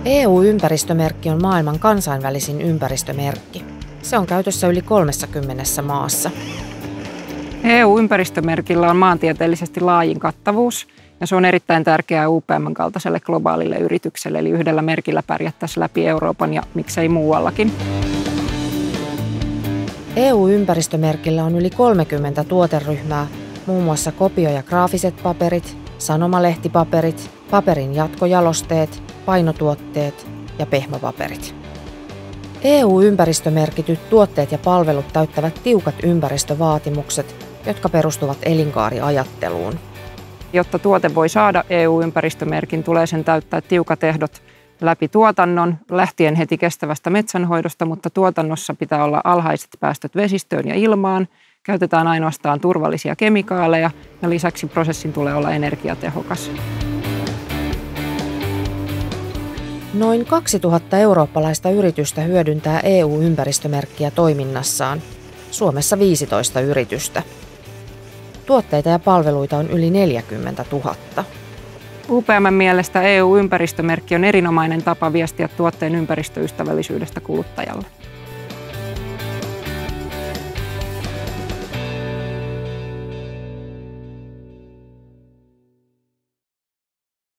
EU-ympäristömerkki on maailman kansainvälisin ympäristömerkki. Se on käytössä yli 30 maassa. EU-ympäristömerkillä on maantieteellisesti laajin kattavuus ja se on erittäin tärkeää UPM:n kaltaiselle globaalille yritykselle, eli yhdellä merkillä pärjättäisiin läpi Euroopan ja miksei muuallakin. EU-ympäristömerkillä on yli 30 tuoteryhmää, muun muassa kopio- ja graafiset paperit, sanomalehtipaperit, paperin jatkojalosteet, painotuotteet ja pehmopaperit. EU-ympäristömerkityt tuotteet ja palvelut täyttävät tiukat ympäristövaatimukset, jotka perustuvat elinkaariajatteluun. Jotta tuote voi saada EU-ympäristömerkin, tulee sen täyttää tiukat ehdot läpi tuotannon, lähtien heti kestävästä metsänhoidosta, mutta tuotannossa pitää olla alhaiset päästöt vesistöön ja ilmaan. Käytetään ainoastaan turvallisia kemikaaleja ja lisäksi prosessin tulee olla energiatehokas. Noin 2000 eurooppalaista yritystä hyödyntää EU-ympäristömerkkiä toiminnassaan. Suomessa 15 yritystä. Tuotteita ja palveluita on yli 40 000. UPM:n mielestä EU-ympäristömerkki on erinomainen tapa viestiä tuotteen ympäristöystävällisyydestä kuluttajalle.